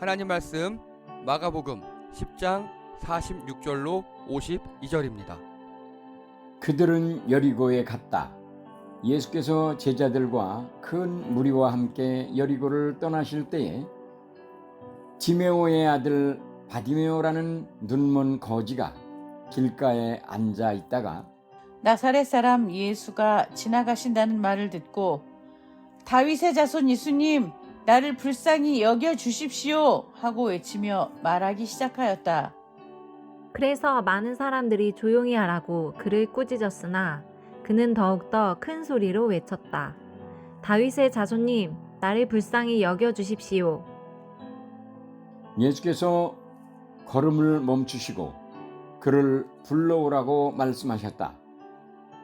하나님 말씀 마가복음 10장 46절로 52절입니다. 그들은 여리고에 갔다. 예수께서 제자들과 큰 무리와 함께 여리고를 떠나실 때에 지메오의 아들 바디메오라는 눈먼 거지가 길가에 앉아 있다가 나사렛 사람 예수가 지나가신다는 말을 듣고 다윗의 자손 예수님, 나를 불쌍히 여겨 주십시오 하고 외치며 말하기 시작하였다. 그래서 많은 사람들이 조용히 하라고 그를 꾸짖었으나 그는 더욱더 큰 소리로 외쳤다. 다윗의 자손님, 나를 불쌍히 여겨 주십시오. 예수께서 걸음을 멈추시고 그를 불러오라고 말씀하셨다.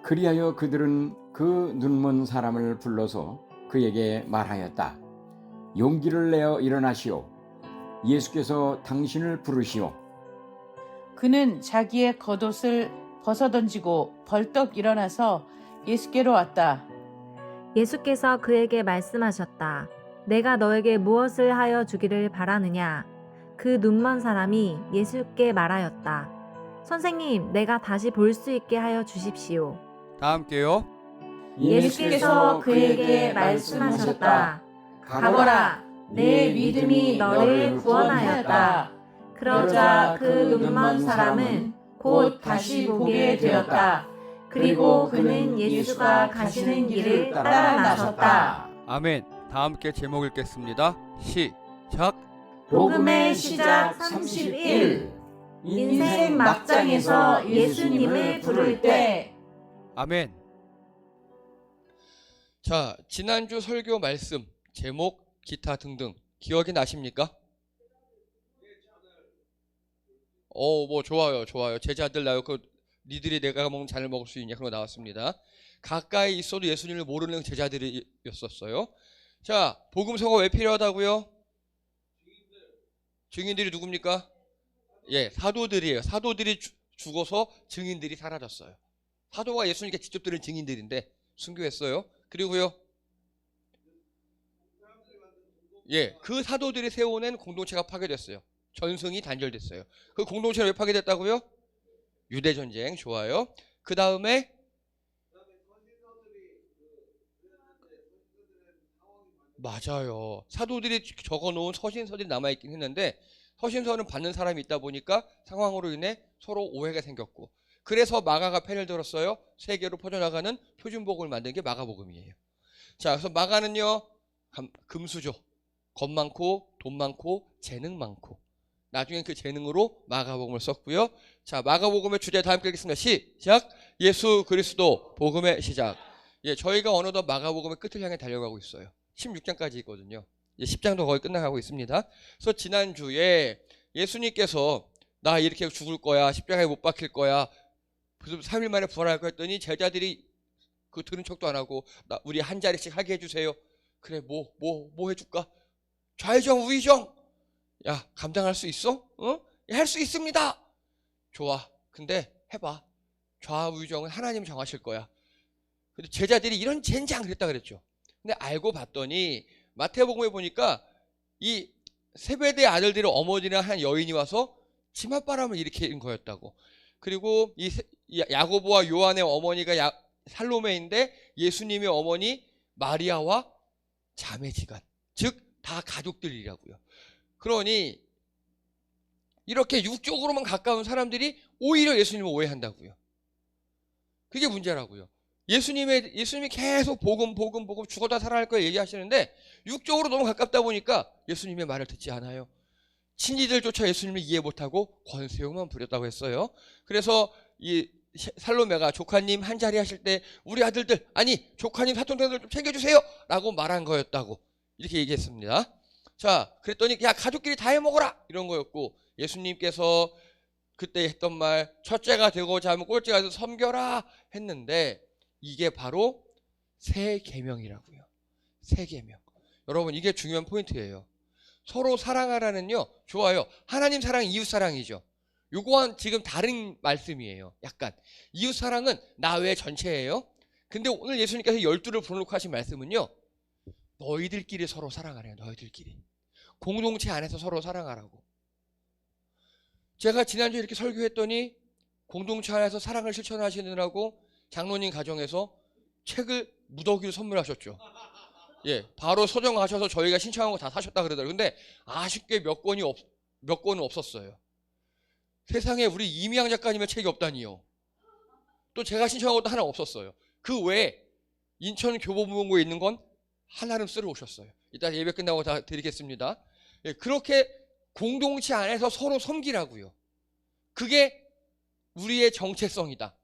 그리하여 그들은 그 눈먼 사람을 불러서 그에게 말하였다. 용기를 내어 일어나시오. 예수께서 당신을 부르시오. 그는 자기의 겉옷을 벗어던지고 벌떡 일어나서 예수께로 왔다. 예수께서 그에게 말씀하셨다. 내가 너에게 무엇을 하여 주기를 바라느냐? 그 눈먼 사람이 예수께 말하였다. 선생님, 내가 다시 볼 수 있게 하여 주십시오. 다 함께요. 예수께서 그에게 말씀하셨다. 가거라, 내 믿음이 너를 구원하였다. 그러자 그 눈먼 사람은 곧 다시 보게 되었다. 그리고 그는 예수가 가시는 길을 따라 나섰다. 아멘. 다 함께 제목 읽겠습니다. 시작. 복음의 시작 31. 인생 막장에서 예수님을 부를 때. 아멘. 자, 지난주 설교 말씀, 제목, 기타 등등 기억이 나십니까? 좋아요. 제자들 나요. 니들이 내가 먹는 잔을 먹을 수 있냐? 그런 거 나왔습니다. 가까이 있어도 예수님을 모르는 제자들이었었어요. 자, 복음서가 왜 필요하다고요? 증인들이 누굽니까? 예, 사도들이에요. 사도들이 죽어서 증인들이 사라졌어요. 사도가 예수님께 직접 들은 증인들인데 순교했어요. 그리고요, 예, 그 사도들이 세워낸 공동체가 파괴됐어요. 전승이 단절됐어요. 그 공동체가 왜 파괴됐다고요? 유대전쟁. 좋아요. 그 다음에 맞아요. 사도들이 적어놓은 서신서들이 남아있긴 했는데 서신서는 받는 사람이 있다 보니까 상황으로 인해 서로 오해가 생겼고, 그래서 마가가 펜을 들었어요. 세계로 퍼져나가는 표준복음을 만든 게 마가복음이에요. 자, 그래서 마가는요, 금수저, 겁 많고 돈 많고 재능 많고, 나중엔 그 재능으로 마가복음을 썼고요. 자, 마가복음의 주제 다 함께 읽겠습니다. 시작. 예수 그리스도 복음의 시작. 예, 저희가 어느덧 마가복음의 끝을 향해 달려가고 있어요. 16장까지 있거든요. 이제 10장도 거의 끝나가고 있습니다. 그래서 지난주에 예수님께서 나 이렇게 죽을 거야, 십자가에 못 박힐 거야, 3일 만에 부활할 거 했더니 제자들이 그 들은 척도 안 하고 우리 한 자리씩 하게 해주세요. 그래, 뭐 해줄까? 좌의정 우의정. 야, 감당할 수 있어? 할 수 있습니다. 좋아. 근데 해봐. 좌우의정은 하나님이 정하실 거야. 근데 제자들이 이런 젠장 그랬다 그랬죠. 근데 알고 봤더니 마태복음에 보니까 이 세베대의 아들들의 어머니랑 한 여인이 와서 치맛바람을 일으킨 거였다고. 그리고 이 야고보와 요한의 어머니가 살로메인데 예수님의 어머니 마리아와 자매지간, 즉 다 가족들이라고요. 그러니 이렇게 육적으로만 가까운 사람들이 오히려 예수님을 오해한다고요. 그게 문제라고요. 예수님이 계속 복음 죽어다 살아날 걸 얘기하시는데 육적으로 너무 가깝다 보니까 예수님의 말을 듣지 않아요. 친지들조차 예수님을 이해 못하고 권세용만 부렸다고 했어요. 그래서 이 살로메가 조카님 한 자리 하실 때 우리 아들들, 아니 조카님 사촌동생들 좀 챙겨주세요 라고 말한 거였다고 이렇게 얘기했습니다. 자, 그랬더니 야, 가족끼리 다 해먹어라 이런 거였고, 예수님께서 그때 했던 말, 첫째가 되고자 하면 꼴째가 돼서 섬겨라 했는데 이게 바로 새 계명이라고요. 새 계명. 여러분, 이게 중요한 포인트예요. 서로 사랑하라는요, 좋아요. 하나님 사랑, 이웃 사랑이죠. 요거와는 지금 다른 말씀이에요. 약간 이웃 사랑은 나 외 전체예요. 근데 오늘 예수님께서 12를 불러놓고 하신 말씀은요, 너희들끼리 서로 사랑하래요. 너희들끼리. 공동체 안에서 서로 사랑하라고. 제가 지난주에 이렇게 설교했더니 공동체 안에서 사랑을 실천하시느라고 장로님 가정에서 책을 무더기로 선물하셨죠. 예, 바로 서점가셔서 저희가 신청한 거 다 사셨다 그러더라고요. 근데 아쉽게 몇 권은 없었어요. 세상에 우리 이미양 작가님의 책이 없다니요. 또 제가 신청한 것도 하나 없었어요. 그 외에 인천 교보문고에 있는 건 하나름 쓰러 오셨어요. 이따 예배 끝나고 다 드리겠습니다. 예, 그렇게 공동체 안에서 서로 섬기라고요. 그게 우리의 정체성이다.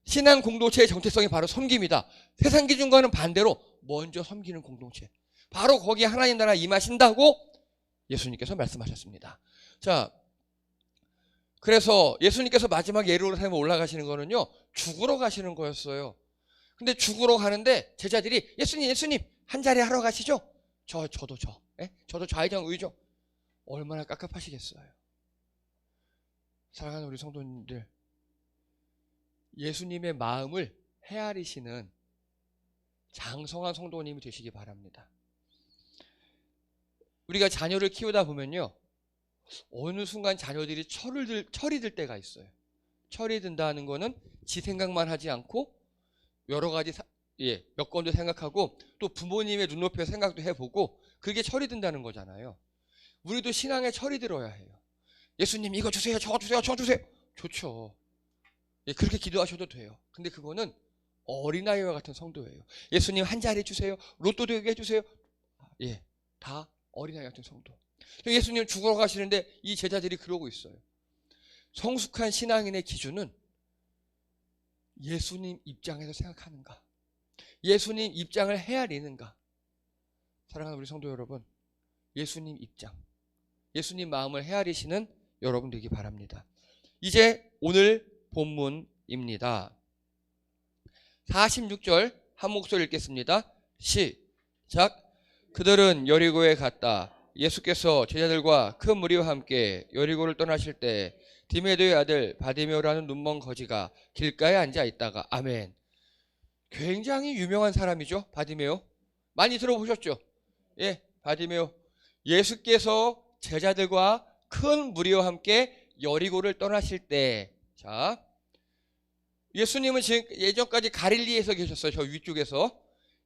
신앙 공동체의 정체성이 바로 섬김이다. 세상 기준과는 반대로 먼저 섬기는 공동체. 바로 거기에 하나님 나라 임하신다고 예수님께서 말씀하셨습니다. 자, 그래서 예수님께서 마지막 예루살렘에 올라가시는 거는요, 죽으러 가시는 거였어요. 근데 죽으러 가는데 제자들이 예수님 한 자리 하러 가시죠? 저도 좌회전 의죠. 얼마나 깝깝하시겠어요. 사랑하는 우리 성도님들, 예수님의 마음을 헤아리시는 장성한 성도님이 되시기 바랍니다. 우리가 자녀를 키우다 보면요, 어느 순간 자녀들이 철이 들 때가 있어요. 철이 든다는 거는 지 생각만 하지 않고 여러 가지 여건도 생각하고 또 부모님의 눈높이에 생각도 해보고 그게 철이 든다는 거잖아요. 우리도 신앙에 철이 들어야 해요. 예수님 이거 주세요, 저거 주세요, 저거 주세요. 좋죠. 예, 그렇게 기도하셔도 돼요. 근데 그거는 어린아이와 같은 성도예요. 예수님 한 자리 주세요, 로또 되게 해주세요. 예, 다 어린아이 같은 성도. 예수님 죽으러 가시는데 이 제자들이 그러고 있어요. 성숙한 신앙인의 기준은 예수님 입장에서 생각하는가, 예수님 입장을 헤아리는가. 사랑하는 우리 성도 여러분, 예수님 입장, 예수님 마음을 헤아리시는 여러분 되기 바랍니다. 이제 오늘 본문입니다. 46절 한 목소리 읽겠습니다. 시작. 그들은 여리고에 갔다. 예수께서 제자들과 큰 무리와 함께 여리고를 떠나실 때 디메도의 아들 바디메오라는 눈먼 거지가 길가에 앉아 있다가. 아멘. 굉장히 유명한 사람이죠. 바디메오. 많이 들어보셨죠? 예, 바디메오. 예수께서 제자들과 큰 무리와 함께 여리고를 떠나실 때, 자, 예수님은 지금 예전까지 가릴리에서 계셨어요. 저 위쪽에서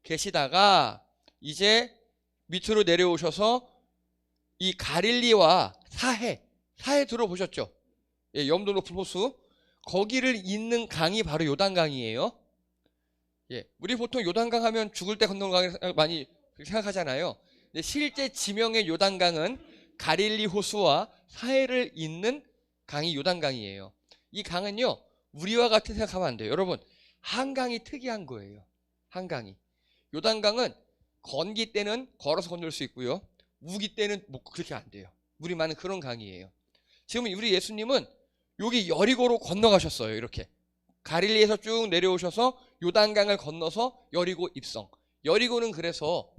계시다가 이제 밑으로 내려오셔서 이 가릴리와 사해 들어보셨죠? 예, 염도 높은 호수, 거기를 잇는 강이 바로 요단강이에요. 예, 우리 보통 요단강 하면 죽을 때 건너는 강을 많이 생각하잖아요. 근데 실제 지명의 요단강은 가릴리 호수와 사해를 잇는 강이 요단강이에요. 이 강은요, 우리와 같은 생각하면 안 돼요. 여러분, 한강이 특이한 거예요. 한강이. 요단강은 건기 때는 걸어서 건널 수 있고요, 우기 때는 뭐 그렇게 안 돼요. 물이 많은 그런 강이에요. 지금 우리 예수님은 여기 여리고로 건너가셨어요. 이렇게 가릴리에서 쭉 내려오셔서 요단강을 건너서 여리고 입성. 여리고는 그래서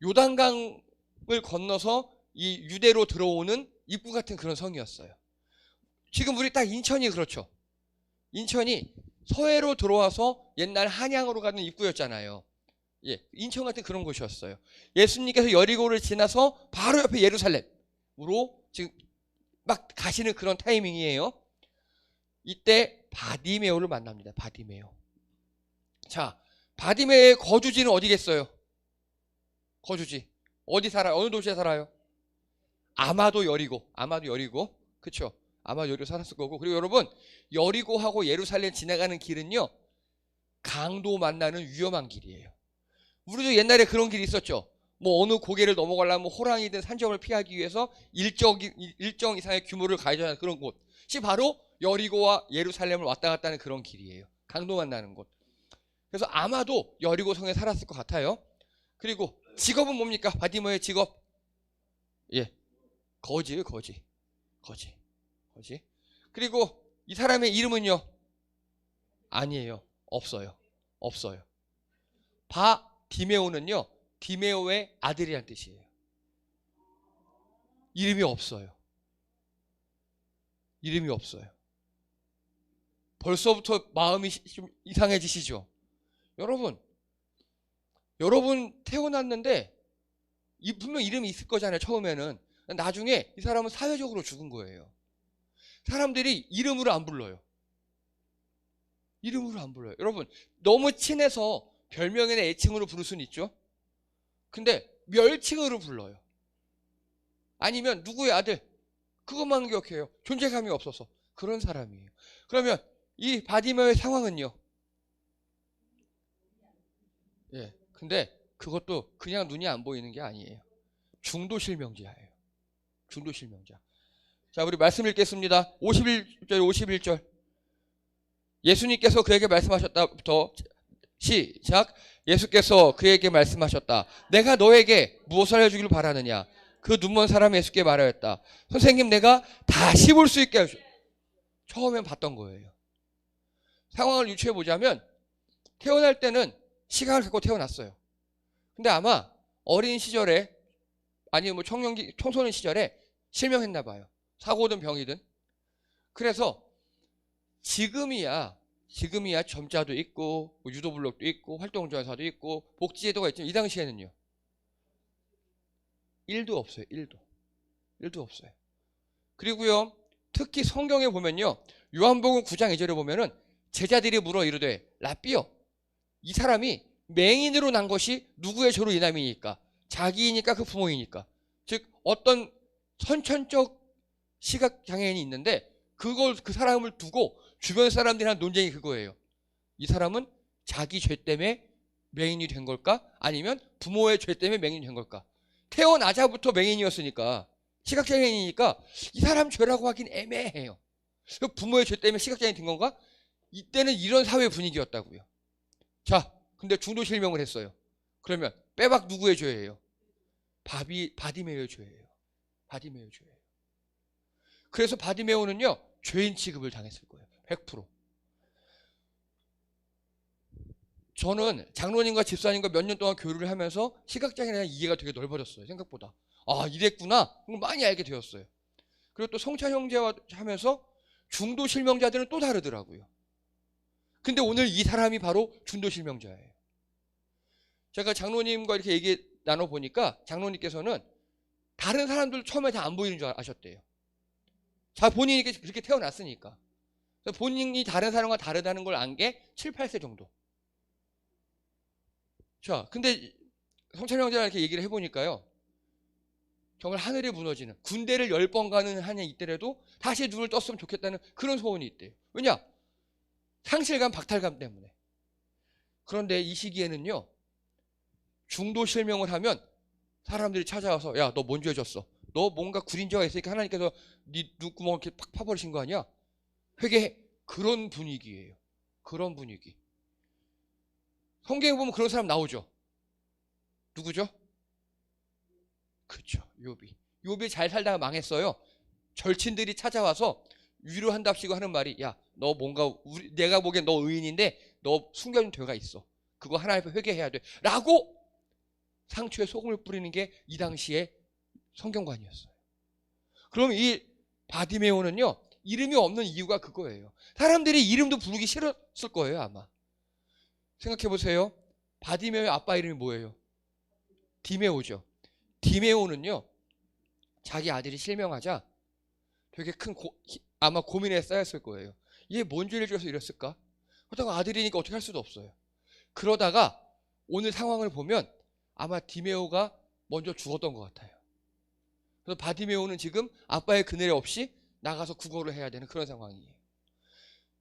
요단강을 건너서 이 유대로 들어오는 입구 같은 그런 성이었어요. 지금 우리 딱 인천이 그렇죠. 인천이 서해로 들어와서 옛날 한양으로 가는 입구였잖아요. 예, 인천 같은 그런 곳이었어요. 예수님께서 여리고를 지나서 바로 옆에 예루살렘으로 지금 막 가시는 그런 타이밍이에요. 이때 바디메오를 만납니다. 바디메오. 자, 바디메오의 거주지는 어디겠어요? 거주지 어디 살아요? 어느 도시에 살아요? 아마도 여리고. 그쵸? 아마 여리고 살았을 거고. 그리고 여러분, 여리고하고 예루살렘 지나가는 길은요, 강도 만나는 위험한 길이에요. 우리도 옛날에 그런 길이 있었죠. 뭐 어느 고개를 넘어가려면 호랑이든 산적을 피하기 위해서 일정 이상의 규모를 가져야 하는 그런 곳이 바로 여리고와 예루살렘을 왔다 갔다 하는 그런 길이에요. 강도 만나는 곳. 그래서 아마도 여리고 성에 살았을 것 같아요. 그리고 직업은 뭡니까? 바디메오의 직업. 예, 거지예요. 거지. 그리고 이 사람의 이름은요? 아니에요. 없어요. 바디메오는요, 디메오의 아들이란 뜻이에요. 이름이 없어요. 벌써부터 마음이 좀 이상해지시죠? 여러분 태어났는데 분명 이름이 있을 거잖아요. 처음에는. 나중에 이 사람은 사회적으로 죽은 거예요. 사람들이 이름으로 안 불러요. 이름으로 안 불러요. 여러분, 너무 친해서 별명이나 애칭으로 부를 수는 있죠. 근데 멸칭으로 불러요. 아니면 누구의 아들, 그것만 기억해요. 존재감이 없어서. 그런 사람이에요. 그러면 이 바디메오의 상황은요. 예. 근데 그것도 그냥 눈이 안 보이는 게 아니에요. 중도 실명자예요. 중도 실명자. 자, 우리 말씀 읽겠습니다. 51절, 51절. 예수님께서 그에게 말씀하셨다부터 시작. 예수께서 그에게 말씀하셨다. 내가 너에게 무엇을 해주기를 바라느냐? 그 눈먼 사람이 예수께 말하였다. 선생님, 내가 다시 볼 수 있게 해줘. 처음엔 봤던 거예요. 상황을 유추해 보자면 태어날 때는 시각을 갖고 태어났어요. 근데 아마 어린 시절에 아니면 뭐 청소년 시절에 실명했나 봐요. 사고든 병이든. 그래서 지금이야 점자도 있고 뭐 유도블록도 있고 활동조사도 있고 복지제도가 있지만 이 당시에는요. 1도 없어요. 1도 없어요. 그리고요. 특히 성경에 보면요. 요한복음 9장 2절에 보면은 제자들이 물어 이르되 라삐여, 이 사람이 맹인으로 난 것이 누구의 죄로 인함이니까? 자기이니까 그 부모이니까? 즉 어떤 선천적 시각장애인이 있는데 그 사람을 두고 주변 사람들이랑 논쟁이 그거예요. 이 사람은 자기 죄 때문에 맹인이 된 걸까? 아니면 부모의 죄 때문에 맹인이 된 걸까? 태어나자부터 맹인이었으니까 시각장애인이니까 이 사람 죄라고 하긴 애매해요. 부모의 죄 때문에 시각장애인이 된 건가? 이때는 이런 사회 분위기였다고요. 자, 근데 중도 실명을 했어요. 그러면 빼박 누구의 죄예요? 바디메오의 죄예요. 바디메오의 죄예요. 그래서 바디메오는요. 죄인 취급을 당했을 거예요. 100%. 저는 장로님과 집사님과 몇 년 동안 교류를 하면서 시각장애에 대한 이해가 되게 넓어졌어요. 생각보다. 아, 이랬구나. 많이 알게 되었어요. 그리고 또 성찬 형제와 하면서 중도 실명자들은 또 다르더라고요. 근데 오늘 이 사람이 바로 중도 실명자예요. 제가 장로님과 이렇게 얘기 나눠보니까 장로님께서는 다른 사람들 처음에 다 안 보이는 줄 아셨대요. 자, 본인이 그렇게 태어났으니까. 본인이 다른 사람과 다르다는 걸 안 게 7, 8세 정도. 자, 근데 성찬 형제랑 이렇게 얘기를 해보니까요. 정말 하늘이 무너지는, 군대를 10번 가는 한이 있더라도 다시 눈을 떴으면 좋겠다는 그런 소원이 있대요. 왜냐? 상실감, 박탈감 때문에. 그런데 이 시기에는요. 중도 실명을 하면 사람들이 찾아와서 야, 너 뭔 죄 졌어? 너 뭔가 구린 죄가 있으니까 하나님께서 네 눈구멍 이렇게 팍 파버리신 거 아니야? 회개해. 그런 분위기예요. 그런 분위기. 성경에 보면 그런 사람 나오죠. 누구죠? 그렇죠. 욥이 잘 살다가 망했어요. 절친들이 찾아와서 위로한답시고 하는 말이 야, 너 뭔가 내가 보기엔 너 의인인데 너 숨겨진 죄가 있어. 그거 하나님 앞에 회개해야 돼. 라고 상처에 소금을 뿌리는 게 이 당시에 성경관이었어요. 그럼 이 바디메오는요. 이름이 없는 이유가 그거예요. 사람들이 이름도 부르기 싫었을 거예요. 아마. 생각해 보세요. 바디메오의 아빠 이름이 뭐예요? 디메오죠. 디메오는요. 자기 아들이 실명하자 되게 큰 아마 고민에 쌓였을 거예요. 얘 뭔 죄를 지어서 이랬을까? 그렇다고 아들이니까 어떻게 할 수도 없어요. 그러다가 오늘 상황을 보면 아마 디메오가 먼저 죽었던 것 같아요. 그래서 바디메오는 지금 아빠의 그늘에 없이 나가서 구걸을 해야 되는 그런 상황이에요.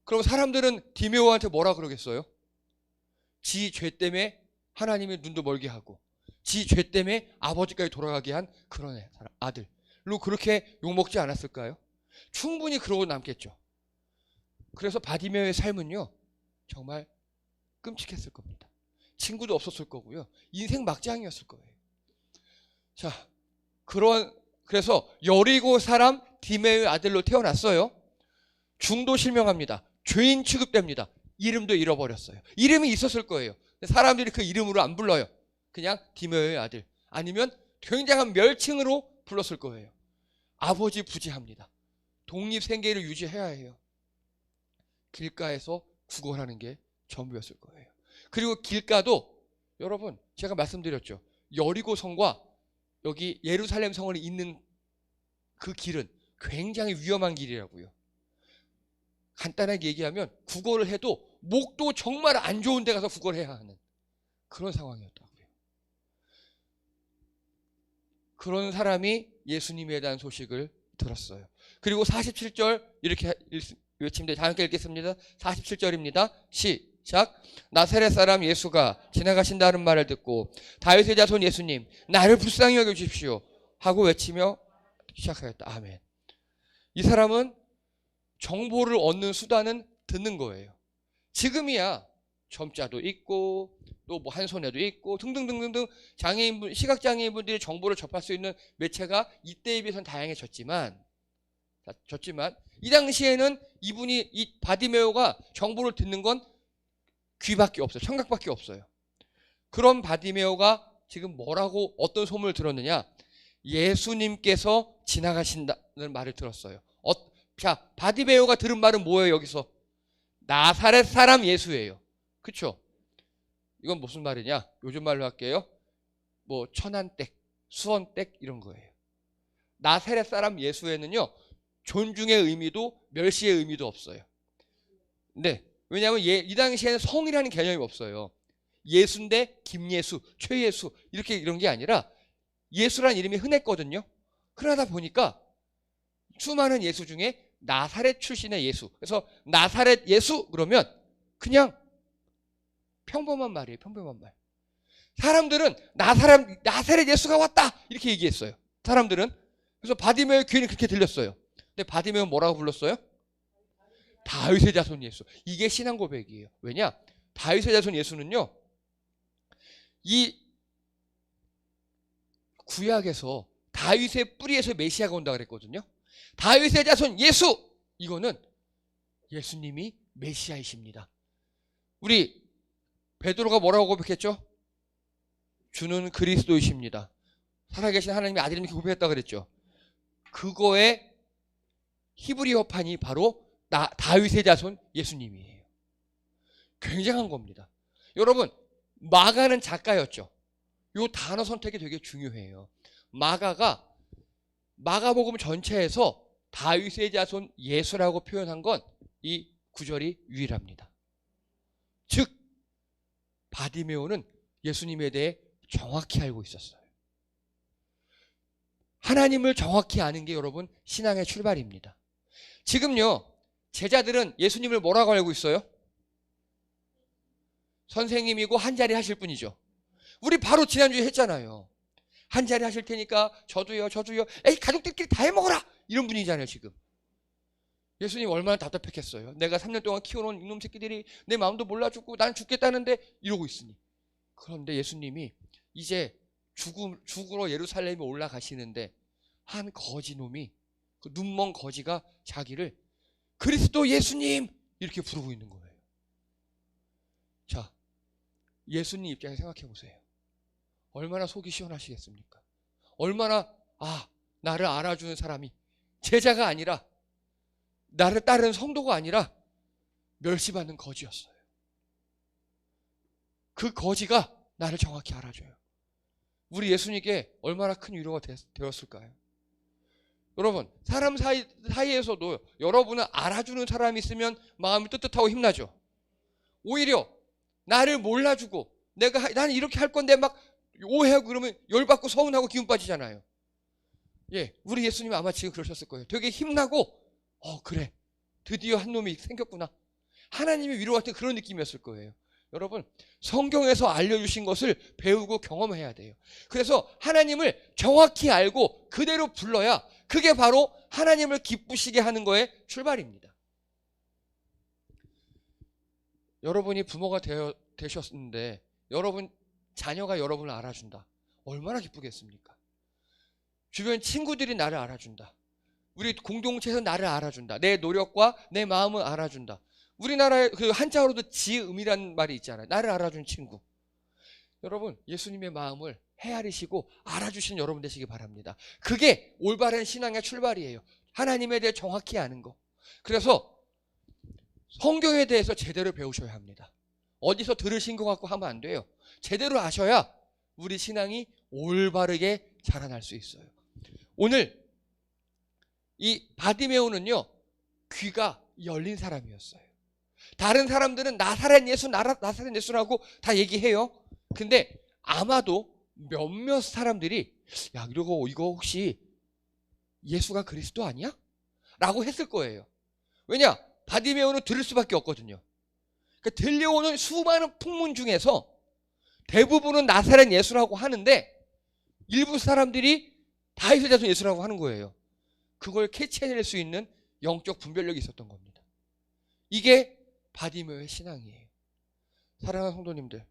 그럼 사람들은 디메오한테 뭐라 그러겠어요? 지 죄 때문에 하나님의 눈도 멀게 하고 지 죄 때문에 아버지까지 돌아가게 한 그런 아들로 그렇게 욕먹지 않았을까요? 충분히 그러고 남겠죠. 그래서 바디메오의 삶은요. 정말 끔찍했을 겁니다. 친구도 없었을 거고요. 인생 막장이었을 거예요. 자, 그래서 여리고 사람 디메오의 아들로 태어났어요. 중도 실명합니다. 죄인 취급됩니다. 이름도 잃어버렸어요. 이름이 있었을 거예요. 사람들이 그 이름으로 안 불러요. 그냥 디메오의 아들. 아니면 굉장한 멸칭으로 불렀을 거예요. 아버지 부재합니다. 독립생계를 유지해야 해요. 길가에서 구걸하는 게 전부였을 거예요. 그리고 길가도 여러분 제가 말씀드렸죠. 여리고성과 여기 예루살렘 성을 잇는 그 길은 굉장히 위험한 길이라고요. 간단하게 얘기하면 구걸을 해도 목도 정말 안 좋은 데 가서 구걸해야 하는 그런 상황이었다고요. 그런 사람이 예수님에 대한 소식을 들었어요. 그리고 47절 이렇게 외치면 돼요. 함께 읽겠습니다. 47절입니다. 시작. 나사렛 사람 예수가 지나가신다는 말을 듣고 다윗의 자손 예수님 나를 불쌍히 여겨주십시오 하고 외치며 시작하였다. 아멘. 이 사람은 정보를 얻는 수단은 듣는 거예요. 지금이야 점자도 있고 또 뭐 한 손에도 있고 등등등등등 장애인분, 시각장애인분들이 정보를 접할 수 있는 매체가 이때에 비해서는 다양해졌지만 이 당시에는 이분이 이 바디메오가 정보를 듣는 건 귀밖에 없어요. 청각밖에 없어요. 그런 바디메오가 지금 뭐라고 어떤 소문을 들었느냐? 예수님께서 지나가신다는 말을 들었어요. 자, 바디메오가 들은 말은 뭐예요? 여기서 나사렛 사람 예수예요. 그렇죠? 이건 무슨 말이냐? 요즘 말로 할게요. 뭐 천안댁, 수원댁 이런 거예요. 나사렛 사람 예수에는요. 존중의 의미도 멸시의 의미도 없어요. 네, 왜냐하면 이 당시에는 성이라는 개념이 없어요. 예수인데 김예수, 최예수 이렇게 이런 게 아니라 예수라는 이름이 흔했거든요. 그러다 보니까 수많은 예수 중에 나사렛 출신의 예수. 그래서 나사렛 예수 그러면 그냥 평범한 말이에요. 평범한 말. 사람들은 나사렛 예수가 왔다 이렇게 얘기했어요. 사람들은. 그래서 바디메오의 귀에는 그렇게 들렸어요. 근데 바디메오는 뭐라고 불렀어요? 다윗의 자손 예수. 이게 신앙 고백이에요. 왜냐? 다윗의 자손 예수는요. 이 구약에서 다윗의 뿌리에서 메시아가 온다 그랬거든요. 다윗의 자손 예수. 이거는 예수님이 메시아이십니다. 우리 베드로가 뭐라고 고백했죠? 주는 그리스도이십니다. 살아계신 하나님의 아들이라고 고백했다고 그랬죠. 그거의 히브리어판이 바로 다윗의 자손 예수님이에요. 굉장한 겁니다. 여러분, 마가는 작가였죠. 이 단어 선택이 되게 중요해요. 마가복음 전체에서 다윗의 자손 예수라고 표현한 건 이 구절이 유일합니다. 즉 바디메오는 예수님에 대해 정확히 알고 있었어요. 하나님을 정확히 아는 게 여러분 신앙의 출발입니다. 지금요 제자들은 예수님을 뭐라고 알고 있어요? 선생님이고 한 자리 하실 분이죠. 우리 바로 지난주에 했잖아요. 한 자리 하실 테니까 저도요. 에이 가족들끼리 다 해먹어라 이런 분이잖아요. 지금 예수님 얼마나 답답했겠어요. 내가 3년 동안 키워놓은 이놈 새끼들이 내 마음도 몰라주고 난 죽겠다는데 이러고 있으니. 그런데 예수님이 이제 죽으러 예루살렘에 올라가시는데 한 거지놈이 그 눈먼 거지가 자기를 그리스도 예수님 이렇게 부르고 있는 거예요. 자, 예수님 입장에 생각해 보세요. 얼마나 속이 시원하시겠습니까? 얼마나 나를 알아주는 사람이 제자가 아니라 나를 따르는 성도가 아니라 멸시받는 거지였어요. 그 거지가 나를 정확히 알아줘요. 우리 예수님께 얼마나 큰 위로가 되었을까요? 여러분, 사람 사이에서도 여러분을 알아주는 사람이 있으면 마음이 뜨뜻하고 힘나죠. 오히려 나를 몰라주고 나는 이렇게 할 건데 막 오해하고 그러면 열받고 서운하고 기운 빠지잖아요. 예, 우리 예수님 아마 지금 그러셨을 거예요. 되게 힘나고 그래 드디어 한 놈이 생겼구나. 하나님의 위로 같은 그런 느낌이었을 거예요. 여러분, 성경에서 알려주신 것을 배우고 경험해야 돼요. 그래서 하나님을 정확히 알고 그대로 불러야 그게 바로 하나님을 기쁘시게 하는 거의 출발입니다. 여러분이 부모가 되셨는데 여러분 자녀가 여러분을 알아준다. 얼마나 기쁘겠습니까? 주변 친구들이 나를 알아준다. 우리 공동체에서 나를 알아준다. 내 노력과 내 마음을 알아준다. 우리나라에 그 한자어로도 지음이라는 말이 있잖아요. 나를 알아준 친구. 여러분, 예수님의 마음을 헤아리시고 알아주신 여러분 되시기 바랍니다. 그게 올바른 신앙의 출발이에요. 하나님에 대해 정확히 아는 거. 그래서 성경에 대해서 제대로 배우셔야 합니다. 어디서 들으신 것 같고 하면 안 돼요. 제대로 아셔야 우리 신앙이 올바르게 자라날 수 있어요. 오늘 이 바디메오는요, 귀가 열린 사람이었어요. 다른 사람들은 나사렛 예수라고 다 얘기해요. 근데 아마도 몇몇 사람들이 야, 이거 혹시 예수가 그리스도 아니야? 라고 했을 거예요. 왜냐? 바디메오는 들을 수밖에 없거든요. 그러니까 들려오는 수많은 풍문 중에서 대부분은 나사렛 예수라고 하는데 일부 사람들이 다윗의 자손 예수라고 하는 거예요. 그걸 캐치해낼 수 있는 영적 분별력이 있었던 겁니다. 이게 바디메오의 신앙이에요. 사랑하는 성도님들,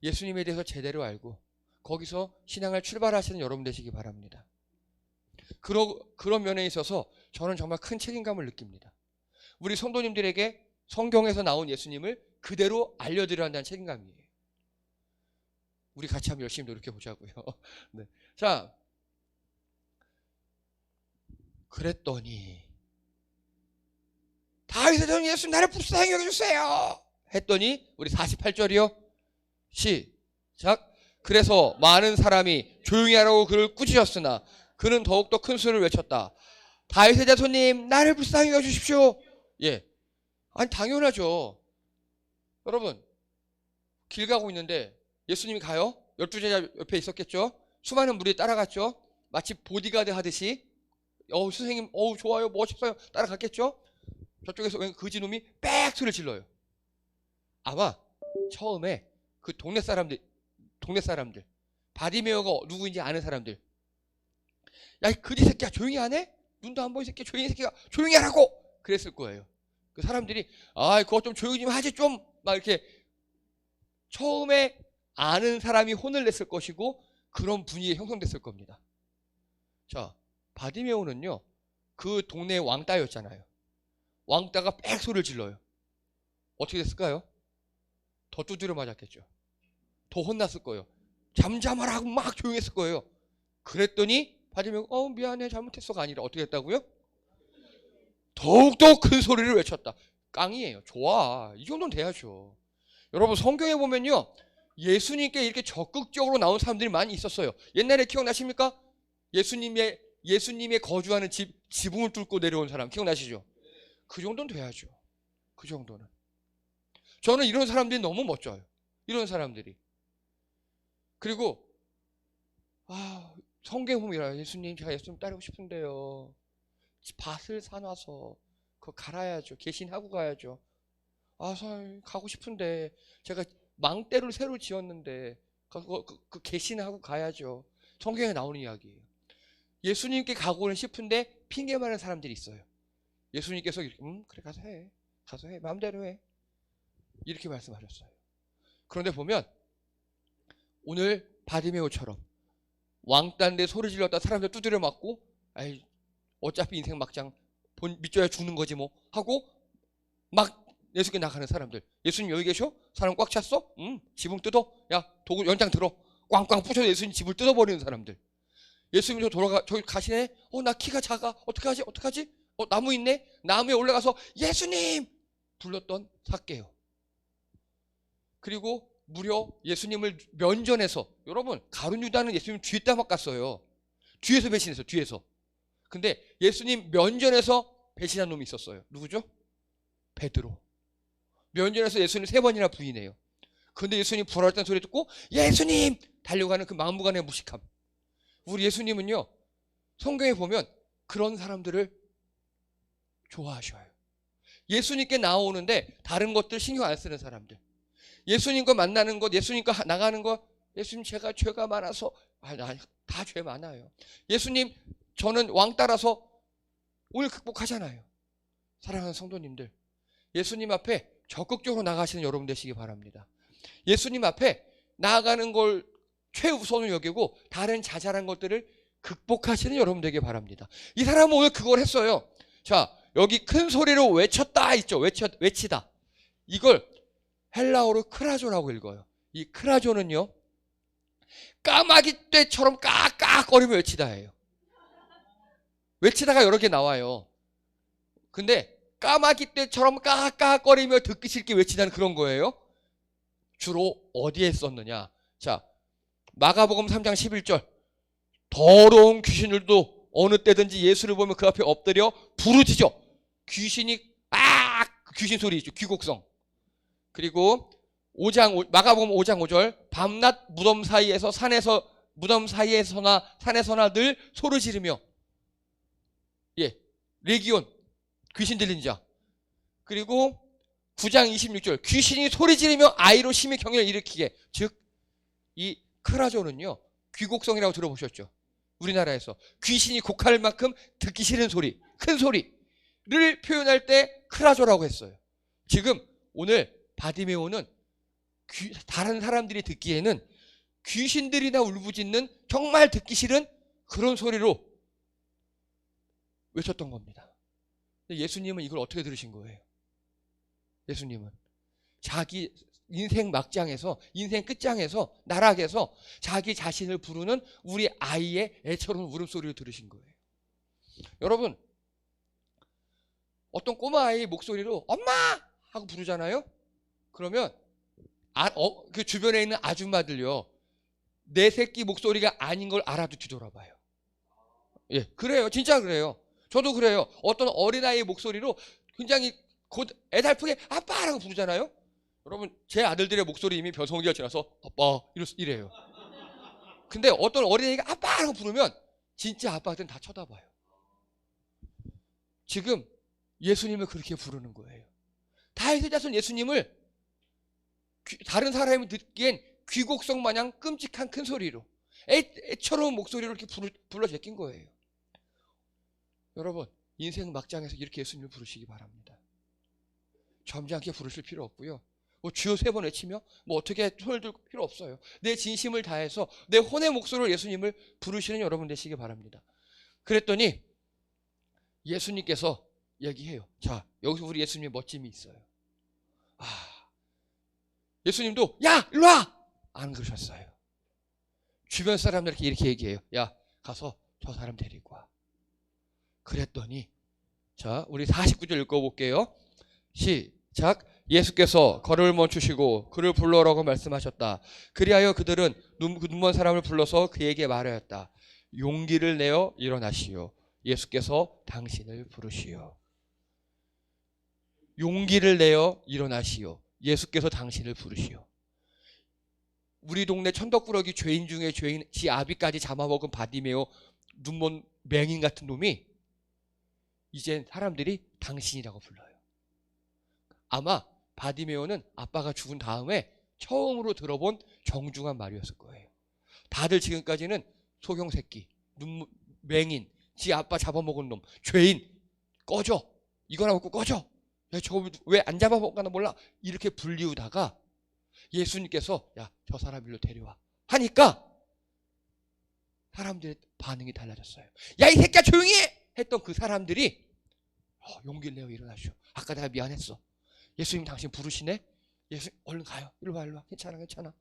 예수님에 대해서 제대로 알고 거기서 신앙을 출발하시는 여러분 되시기 바랍니다. 그런 면에 있어서 저는 정말 큰 책임감을 느낍니다. 우리 성도님들에게 성경에서 나온 예수님을 그대로 알려드려야 한다는 책임감이에요. 우리 같이 한번 열심히 노력해 보자고요. 네. 자, 그랬더니 다윗의 자손 예수 나를 불쌍히 여겨주세요 했더니 우리 48절이요. 시작. 그래서 많은 사람이 조용히 하라고 그를 꾸짖었으나 그는 더욱더 큰 소리를 외쳤다. 다윗의 자손님 나를 불쌍히 여겨주십시오. 예, 아니 당연하죠. 여러분 길 가고 있는데 예수님이 가요? 12제자 옆에 있었겠죠? 수많은 무리에 따라갔죠? 마치 보디가드 하듯이 선생님 좋아요 멋있어요 따라갔겠죠? 저쪽에서 웬 거지놈이 빽 소리를 질러요. 아마 처음에 그 동네 사람들 바디메오가 누구인지 아는 사람들, 야 이 거지 새끼야 조용히 안 해? 눈도 안 보이 새끼야 조용히 하라고 그랬을 거예요. 그 사람들이 그거 좀 조용히 좀 하지 좀 막 이렇게 처음에 아는 사람이 혼을 냈을 것이고 그런 분위기가 형성됐을 겁니다. 자, 바디메오는요 그 동네 왕따였잖아요. 왕따가 빽 소리를 질러요. 어떻게 됐을까요? 더 두드려 맞았겠죠. 더 혼났을 거예요. 잠잠하라고 막 조용했을 거예요. 그랬더니 바디메오가 미안해 잘못했어가 아니라 어떻게 했다고요? 더욱더 큰 소리를 외쳤다. 깡이에요. 좋아. 이 정도는 돼야죠. 여러분 성경에 보면요 예수님께 이렇게 적극적으로 나온 사람들이 많이 있었어요. 옛날에 기억나십니까? 예수님의 거주하는 지붕을 뚫고 내려온 사람 기억나시죠? 그 정도는 돼야죠. 그 정도는. 저는 이런 사람들이 너무 멋져요. 이런 사람들이. 그리고 성경에 보면 예수님 제가 예수님 따르고 싶은데요. 밭을 사놔서 그거 갈아야죠. 개신하고 가야죠. 가고 싶은데 제가 망대를 새로 지었는데 그 개신하고 가야죠. 성경에 나오는 이야기예요. 예수님께 가고는 싶은데 핑계 많은 사람들이 있어요. 예수님께서 이렇게 그래 가서 해 마음대로 해 이렇게 말씀하셨어요. 그런데 보면 오늘 바디메오처럼 왕따인데 소리 질렀다 사람들 두드려 맞고 어차피 인생 막장 믿져야 죽는 거지 뭐 하고 막 예수께 나가는 사람들. 예수님 여기 계셔? 사람 꽉 찼어? 지붕 뜯어? 야 도구 연장 들어. 꽝꽝 부셔서 예수님 집을 뜯어버리는 사람들. 예수님 저기 가시네? 나 키가 작아. 어떡하지? 나무 있네? 나무에 올라가서 예수님! 불렀던 삭개요. 그리고 무려 예수님을 면전에서 여러분 가룟 유다는 예수님 뒤에 따먹갔어요. 뒤에서 배신했어요. 뒤에서. 근데 예수님 면전에서 배신한 놈이 있었어요. 누구죠? 베드로. 면전에서 예수님 3번이나 부인해요. 그런데 예수님 부활했다는 소리 듣고 예수님! 달려가는 그 막무가내의 무식함. 우리 예수님은요 성경에 보면 그런 사람들을 좋아하셔요. 예수님께 나오는데 다른 것들 신경 안 쓰는 사람들. 예수님과 만나는 것, 예수님과 나가는 것, 예수님 제가 죄가 많아서 다 죄 많아요. 예수님 저는 왕따라서 오늘 극복하잖아요. 사랑하는 성도님들, 예수님 앞에 적극적으로 나가시는 여러분 되시기 바랍니다. 예수님 앞에 나아가는 걸 최우선으로 여기고 다른 자잘한 것들을 극복하시는 여러분 되기 바랍니다. 이 사람은 오늘 그걸 했어요. 자, 여기 큰 소리로 외쳤다 있죠. 외치다. 이걸 헬라어로 크라조라고 읽어요. 이 크라조는요 까마귀 떼처럼 깍깍거리며 외치다예요. 외치다가 여러 개 나와요. 근데 까마귀 떼처럼 깍깍거리며 듣기 싫게 외치다는 그런 거예요. 주로 어디에 썼느냐? 자, 마가복음 3장 11절 더러운 귀신들도 어느 때든지 예수를 보면 그 앞에 엎드려 부르짖어. 귀신이 귀신 소리 있죠. 귀곡성. 그리고 마가복음 5장 5절 밤낮 무덤 사이에서나 산에서나 늘 소리 지르며 레기온 귀신 들린 자. 그리고 9장 26절 귀신이 소리 지르며 아이로 심히 경련을 일으키게. 즉 이 크라조는요 귀곡성이라고 들어보셨죠? 우리나라에서 귀신이 곡할 만큼 듣기 싫은 소리, 큰 소리를 표현할 때 크라조라고 했어요. 지금 오늘 바디메오는 다른 사람들이 듣기에는 귀신들이나 울부짖는 정말 듣기 싫은 그런 소리로 외쳤던 겁니다. 예수님은 이걸 어떻게 들으신 거예요? 예수님은 자기 인생 막장에서, 인생 끝장에서, 나락에서 자기 자신을 부르는 우리 아이의 애처로운 울음소리를 들으신 거예요. 여러분, 어떤 꼬마 아이 목소리로 엄마! 하고 부르잖아요? 그러면 그 주변에 있는 아줌마들요, 내 새끼 목소리가 아닌 걸 알아도 뒤돌아봐요. 예, 그래요. 진짜 그래요. 저도 그래요. 어떤 어린아이의 목소리로 굉장히 곧 애달프게 아빠라고 부르잖아요? 여러분, 제 아들들의 목소리 이미 변성기가 지나서 아빠 이래요. 근데 어떤 어린아이가 아빠라고 부르면 진짜 아빠한테는 다 쳐다봐요. 지금 예수님을 그렇게 부르는 거예요. 다윗의 자손 예수님을 다른 사람이 듣기엔 귀곡성 마냥 끔찍한 큰 소리로 애처로운 목소리로 이렇게 불러 제낀 거예요. 여러분, 인생 막장에서 이렇게 예수님을 부르시기 바랍니다. 점잖게 부르실 필요 없고요. 뭐 주여 3번 외치며 뭐 어떻게 손을 들고 필요 없어요. 내 진심을 다해서 내 혼의 목소리로 예수님을 부르시는 여러분 되시기 바랍니다. 그랬더니 예수님께서 얘기해요. 자, 여기서 우리 예수님의 멋짐이 있어요. 예수님도 야 일로 와! 안 그러셨어요. 주변 사람들에게 이렇게 얘기해요. 야 가서 저 사람 데리고 와. 그랬더니 자 우리 49절 읽어볼게요. 시작. 예수께서 걸음을 멈추시고 그를 불러오라고 말씀하셨다. 그리하여 그들은 눈먼 사람을 불러서 그에게 말하였다. 용기를 내어 일어나시오. 예수께서 당신을 부르시오. 용기를 내어 일어나시오. 예수께서 당신을 부르시오. 우리 동네 천덕꾸러기 죄인 중에 죄인, 지 아비까지 잡아먹은 바디메오 눈먼 맹인 같은 놈이 이젠 사람들이 당신이라고 불러요. 아마 바디메오는 아빠가 죽은 다음에 처음으로 들어본 정중한 말이었을 거예요. 다들 지금까지는 소경새끼, 맹인, 지 아빠 잡아먹은 놈, 죄인, 꺼져. 이거나 먹고 꺼져. 야, 저거 왜 안 잡아먹었나 몰라. 이렇게 불리우다가 예수님께서 야, 저 사람 일로 데려와 하니까 사람들의 반응이 달라졌어요. 야, 이 새끼야 조용히 해! 했던 그 사람들이 용기를 내어 일어나시오. 아까 내가 미안했어. 예수님 당신 부르시네? 예수님 얼른 가요. 일로 와 일로 와. 괜찮아 괜찮아.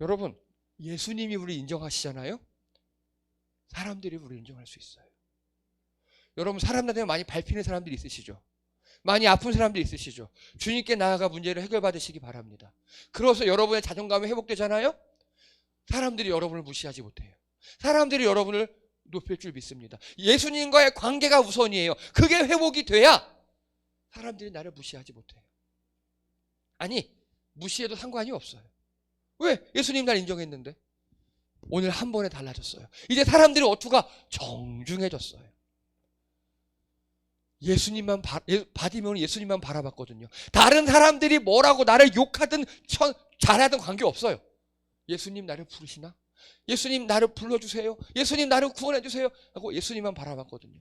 여러분, 예수님이 우리 인정하시잖아요. 사람들이 우리 인정할 수 있어요. 여러분, 사람들한테 많이 밟히는 사람들이 있으시죠? 많이 아픈 사람들이 있으시죠? 주님께 나아가 문제를 해결받으시기 바랍니다. 그래서 여러분의 자존감이 회복되잖아요. 사람들이 여러분을 무시하지 못해요. 사람들이 여러분을 높일 줄 믿습니다. 예수님과의 관계가 우선이에요. 그게 회복이 돼야 사람들이 나를 무시하지 못해요. 아니, 무시해도 상관이 없어요. 왜? 예수님 날 인정했는데. 오늘 한 번에 달라졌어요. 이제 사람들의 어투가 정중해졌어요. 바디메오는 예수님만 바라봤거든요. 다른 사람들이 뭐라고 나를 욕하든 잘하든 관계없어요. 예수님 나를 부르시나? 예수님 나를 불러주세요. 예수님 나를 구원해주세요. 하고 예수님만 바라봤거든요.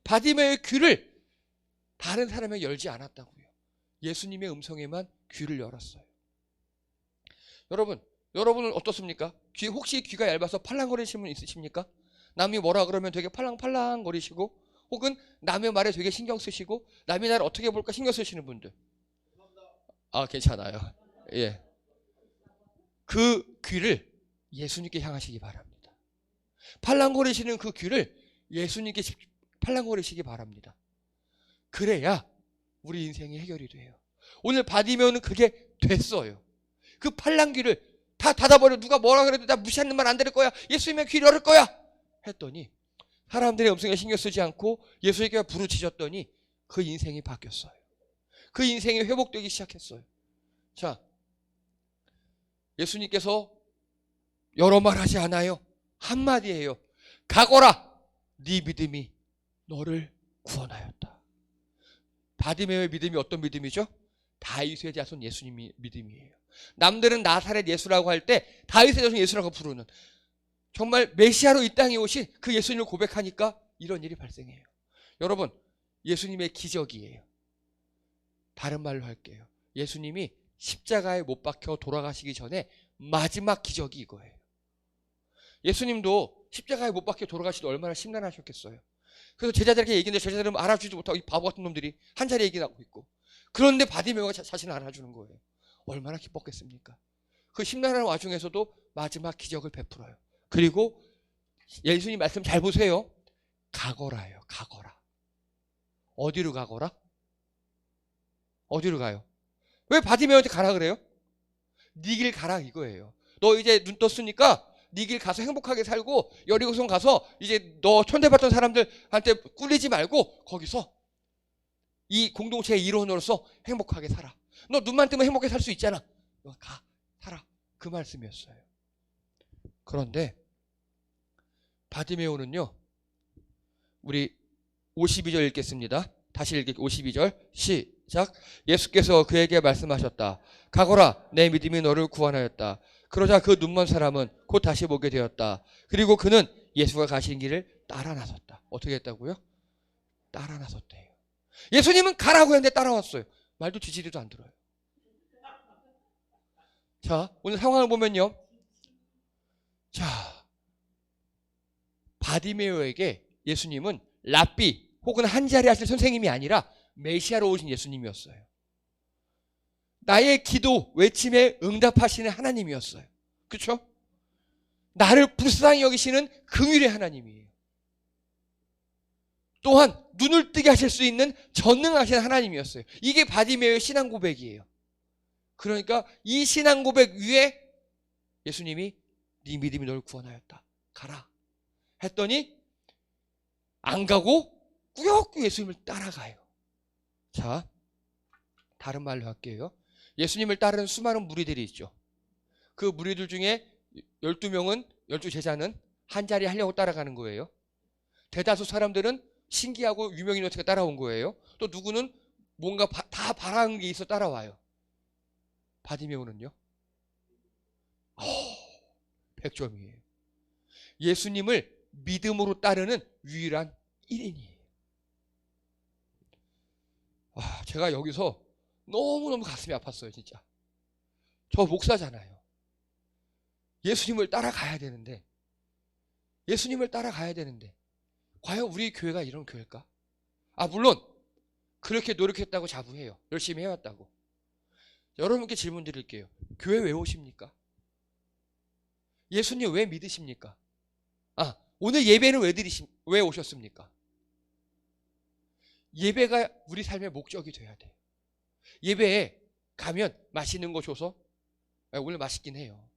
바디메오의 귀를 다른 사람에게 열지 않았다고요. 예수님의 음성에만 귀를 열었어요. 여러분은 어떻습니까? 혹시 귀가 얇아서 팔랑거리시는 분 있으십니까? 남이 뭐라 그러면 되게 팔랑팔랑거리시고 혹은 남의 말에 되게 신경 쓰시고 남이 나를 어떻게 볼까 신경 쓰시는 분들. 괜찮아요. 예. 그 귀를 예수님께 향하시기 바랍니다. 팔랑거리시는 그 귀를 예수님께 팔랑거리시기 바랍니다. 그래야 우리 인생이 해결이 돼요. 오늘 바디메오는 그게 됐어요. 그 팔랑귀를 다 닫아버려. 누가 뭐라 그래도 나 무시하는 말 안 들을 거야. 예수님의 귀를 열을 거야. 했더니 사람들의 음성에 신경 쓰지 않고 예수님께 부르짖었더니 그 인생이 바뀌었어요. 그 인생이 회복되기 시작했어요. 자, 예수님께서 여러 말 하지 않아요. 한마디예요. 가거라. 네 믿음이 너를 구원하였다. 바디메오의 믿음이 어떤 믿음이죠? 다윗의 자손 예수님이 믿음이에요. 남들은 나사렛 예수라고 할 때 다윗의 자손 예수라고 부르는, 정말 메시아로 이 땅에 오신 그 예수님을 고백하니까 이런 일이 발생해요. 여러분, 예수님의 기적이에요. 다른 말로 할게요. 예수님이 십자가에 못 박혀 돌아가시기 전에 마지막 기적이 이거예요. 예수님도 십자가에 못 박혀 돌아가실 때 얼마나 심란하셨겠어요. 그래서 제자들에게 얘기했는데 제자들은 알아주지도 못하고 이 바보 같은 놈들이 한 자리 얘기하고 있고, 그런데 바디메오가 자신을 알아주는 거예요. 얼마나 기뻤겠습니까? 그 심란한 와중에서도 마지막 기적을 베풀어요. 그리고 예수님 말씀 잘 보세요. 가거라예요. 가거라. 어디로 가거라? 어디로 가요? 왜 바디메오한테 가라 그래요? 네 길 가라 이거예요. 너 이제 눈 떴으니까 네 길 가서 행복하게 살고, 여리고성 가서 이제 너 천대받던 사람들한테 꿀리지 말고 거기서 이 공동체의 일원으로서 행복하게 살아. 너 눈만 뜨면 행복하게 살 수 있잖아. 너 가, 살아. 그 말씀이었어요. 그런데 바디메오는요, 우리 52절 읽겠습니다. 다시 읽을게요. 52절 시작. 예수께서 그에게 말씀하셨다. 가거라, 내 믿음이 너를 구원하였다. 그러자 그 눈먼 사람은 곧 다시 보게 되었다. 그리고 그는 예수가 가신 길을 따라 나섰다. 어떻게 했다고요? 따라 나섰대요. 예수님은 가라고 했는데 따라왔어요. 말도 뒤지리도 안 들어요. 자, 오늘 상황을 보면요. 자, 바디메오에게 예수님은 랍비 혹은 한 자리 하실 선생님이 아니라 메시아로 오신 예수님이었어요. 나의 기도 외침에 응답하시는 하나님이었어요. 그렇죠? 나를 불쌍히 여기시는 긍휼의 하나님이에요. 또한 눈을 뜨게 하실 수 있는 전능하신 하나님이었어요. 이게 바디메오의 신앙 고백이에요. 그러니까 이 신앙 고백 위에 예수님이 네 믿음이 너를 구원하였다. 가라. 했더니 안 가고 꾸역꾸역 예수님을 따라가요. 자, 다른 말로 할게요. 예수님을 따르는 수많은 무리들이 있죠. 그 무리들 중에 12명은, 12제자는 한 자리 하려고 따라가는 거예요. 대다수 사람들은 신기하고 유명인한테 따라온 거예요. 또 누구는 뭔가 다 바라는 게 있어 따라와요. 바디메오는요? 100점이에요. 예수님을 믿음으로 따르는 유일한 1인이에요. 제가 여기서 너무너무 가슴이 아팠어요, 진짜. 저 목사잖아요. 예수님을 따라가야 되는데, 과연 우리 교회가 이런 교회일까? 물론 그렇게 노력했다고 자부해요. 열심히 해왔다고. 여러분께 질문 드릴게요. 교회 왜 오십니까? 예수님 왜 믿으십니까? 오늘 예배는 왜 오셨습니까? 예배가 우리 삶의 목적이 돼야 돼요. 예배에 가면 맛있는 거 줘서, 오늘 맛있긴 해요.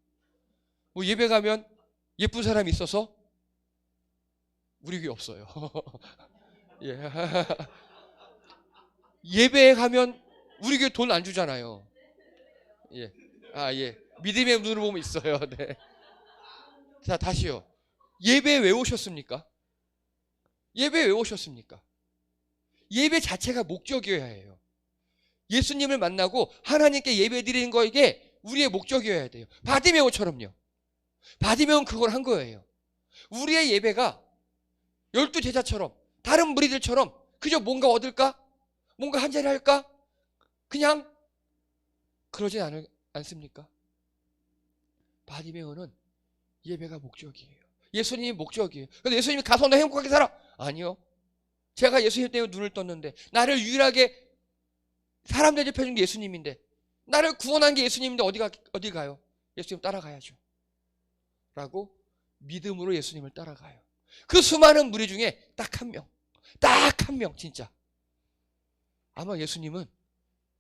뭐 예배 가면 예쁜 사람이 있어서, 우리 교회 없어요. 예. 예배에 가면 우리 교회 돈 안 주잖아요. 예. 예. 믿음의 눈으로 보면 있어요. 네. 자, 다시요. 예배에 왜 오셨습니까? 예배에 왜 오셨습니까? 예배 자체가 목적이어야 해요. 예수님을 만나고 하나님께 예배 드리는 거에게 우리의 목적이어야 돼요. 바디메오처럼요. 바디메오는 그걸 한 거예요. 우리의 예배가 12제자처럼, 다른 무리들처럼 그저 뭔가 얻을까? 뭔가 한 자리 할까? 그냥 그러진 않습니까? 바디메오는 예배가 목적이에요. 예수님이 목적이에요. 그래서 예수님이 가서 너 행복하게 살아. 아니요. 제가 예수님 때문에 눈을 떴는데, 나를 유일하게 사람 대접해준 게 예수님인데, 나를 구원한 게 예수님인데 어디 가요? 예수님 따라가야죠. 라고 믿음으로 예수님을 따라가요. 그 수많은 무리 중에 딱 한 명 진짜. 아마 예수님은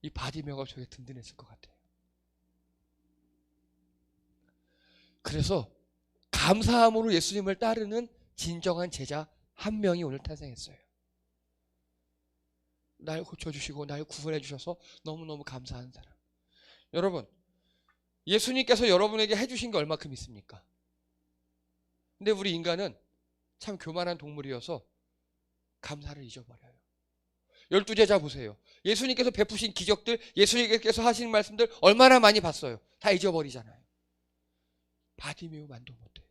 이 바디메오가 저게 든든했을 것 같아요. 그래서 감사함으로 예수님을 따르는 진정한 제자 한 명이 오늘 탄생했어요. 날 고쳐주시고 날 구원해 주셔서 너무너무 감사한 사람. 여러분, 예수님께서 여러분에게 해주신 게 얼마큼 있습니까? 근데 우리 인간은 참 교만한 동물이어서 감사를 잊어버려요. 12제자 보세요. 예수님께서 베푸신 기적들, 예수님께서 하신 말씀들 얼마나 많이 봤어요. 다 잊어버리잖아요. 바디메오만도 못해요.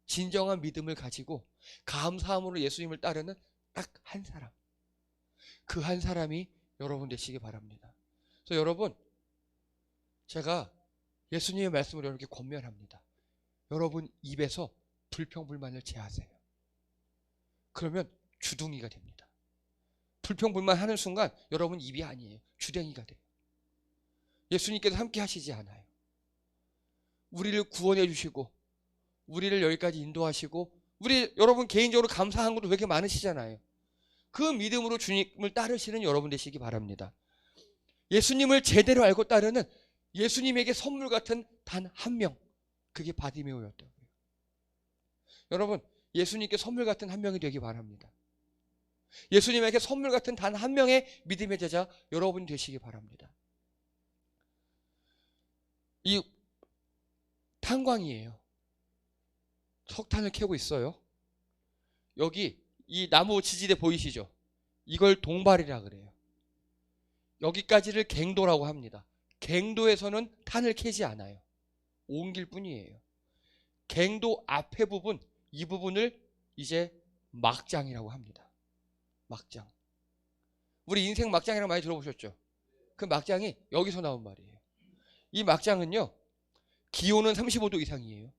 진정한 믿음을 가지고 감사함으로 예수님을 따르는 딱 한 사람. 그 한 사람이 여러분 되시기 바랍니다. 그래서 여러분, 제가 예수님의 말씀을 여러분께 권면합니다. 여러분 입에서 불평불만을 제하세요. 그러면 주둥이가 됩니다. 불평불만 하는 순간 여러분 입이 아니에요. 주댕이가 돼요. 예수님께서 함께 하시지 않아요. 우리를 구원해 주시고 우리를 여기까지 인도하시고 여러분 개인적으로 감사한 것도 왜 이렇게 많으시잖아요. 그 믿음으로 주님을 따르시는 여러분 되시기 바랍니다. 예수님을 제대로 알고 따르는 예수님에게 선물 같은 단 한 명, 그게 바디메오였다고요. 여러분, 예수님께 선물 같은 한 명이 되기 바랍니다. 예수님에게 선물 같은 단 한 명의 믿음의 제자 여러분이 되시기 바랍니다. 이 탄광이에요. 석탄을 캐고 있어요. 여기 이 나무 지지대 보이시죠? 이걸 동발이라 그래요. 여기까지를 갱도라고 합니다. 갱도에서는 탄을 캐지 않아요. 옮길 뿐이에요. 갱도 앞에 부분, 이 부분을 이제 막장이라고 합니다. 막장. 우리 인생 막장이라고 많이 들어보셨죠? 그 막장이 여기서 나온 말이에요. 이 막장은요, 기온은 35도 이상이에요.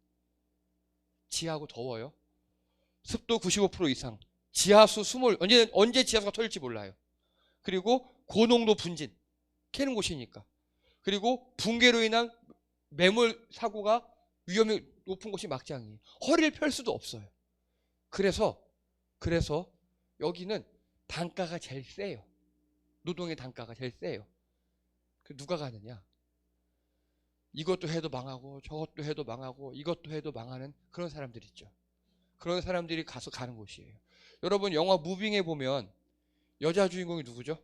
지하고 더워요. 습도 95% 이상. 지하수 수몰, 언제 지하수가 터질지 몰라요. 그리고 고농도 분진, 캐는 곳이니까. 그리고 붕괴로 인한 매몰 사고가 위험이 높은 곳이 막장이에요. 허리를 펼 수도 없어요. 그래서 여기는 단가가 제일 세요. 노동의 단가가 제일 세요. 누가 가느냐? 이것도 해도 망하고 저것도 해도 망하고 이것도 해도 망하는 그런 사람들 있죠. 그런 사람들이 가서 가는 곳이에요. 여러분 영화 무빙에 보면 여자 주인공이 누구죠?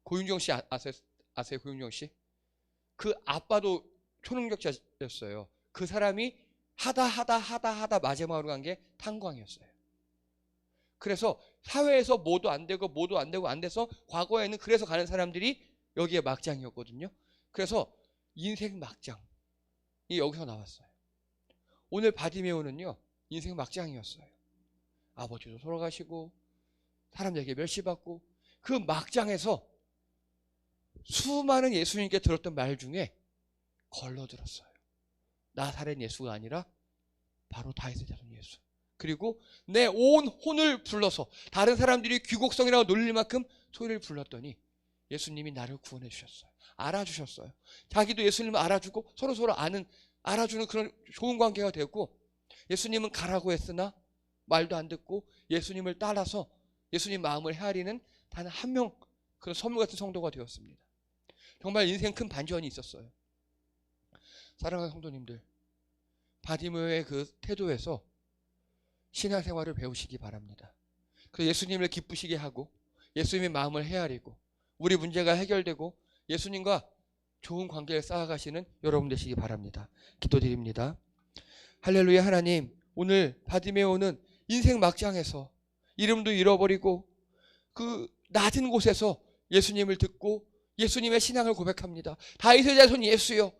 고윤정 씨 아세요? 고윤정 씨? 그 아빠도 초능력자였어요. 그 사람이 하다 마지막으로 간 게 탄광이었어요. 그래서 사회에서 뭐도 안 되고 안 돼서 과거에는 그래서 가는 사람들이 여기에 막장이었거든요. 그래서 인생 막장이 여기서 나왔어요. 오늘 바디메오는요, 인생 막장이었어요. 아버지도 돌아가시고 사람들에게 멸시받고 그 막장에서 수많은 예수님께 들었던 말 중에 걸러들었어요. 나사렛 예수가 아니라 바로 다윗의 자손 예수. 그리고 내 온 혼을 불러서 다른 사람들이 귀곡성이라고 놀릴 만큼 소리를 불렀더니 예수님이 나를 구원해 주셨어요. 알아주셨어요. 자기도 예수님을 알아주고 서로 알아주는 그런 좋은 관계가 되고, 예수님은 가라고 했으나 말도 안 듣고 예수님을 따라서 예수님 마음을 헤아리는 단 한 명, 그런 선물 같은 성도가 되었습니다. 정말 인생 큰 반전이 있었어요. 사랑하는 성도님들, 바디메오의 그 태도에서 신앙생활을 배우시기 바랍니다. 그래서 예수님을 기쁘시게 하고 예수님의 마음을 헤아리고 우리 문제가 해결되고 예수님과 좋은 관계를 쌓아가시는 여러분 되시기 바랍니다. 기도드립니다. 할렐루야. 하나님, 오늘 바디메오는 인생 막장에서 이름도 잃어버리고 그 낮은 곳에서 예수님을 듣고 예수님의 신앙을 고백합니다. 다윗의 자손 예수여,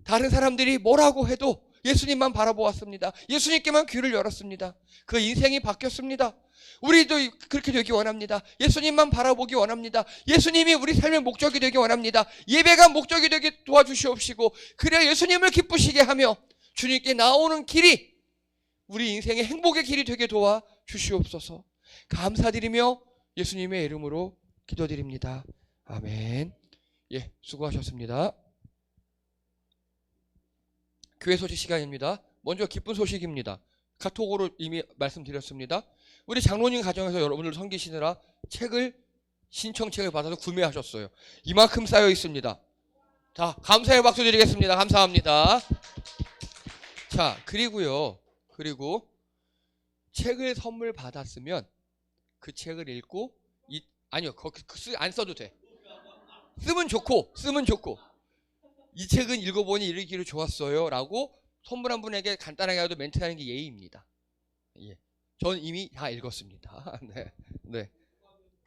다른 사람들이 뭐라고 해도 예수님만 바라보았습니다. 예수님께만 귀를 열었습니다. 그 인생이 바뀌었습니다. 우리도 그렇게 되기 원합니다. 예수님만 바라보기 원합니다. 예수님이 우리 삶의 목적이 되기 원합니다. 예배가 목적이 되게 도와주시옵시고, 그래야 예수님을 기쁘시게 하며 주님께 나오는 길이 우리 인생의 행복의 길이 되게 도와주시옵소서. 감사드리며 예수님의 이름으로 기도드립니다. 아멘. 예, 수고하셨습니다. 교회 소식 시간입니다. 먼저 기쁜 소식입니다. 카톡으로 이미 말씀드렸습니다. 우리 장로님 가정에서 여러분을 섬기시느라 신청책을 받아서 구매하셨어요. 이만큼 쌓여 있습니다. 자, 감사의 박수 드리겠습니다. 감사합니다. 자, 그리고 책을 선물 받았으면 그 책을 읽고 아니요, 거기 안 써도 돼. 쓰면 좋고 이 책은 읽어보니 읽기로 좋았어요라고 선물한 분에게 간단하게라도 멘트하는 게 예의입니다. 예, 전 이미 다 읽었습니다. 네, 네.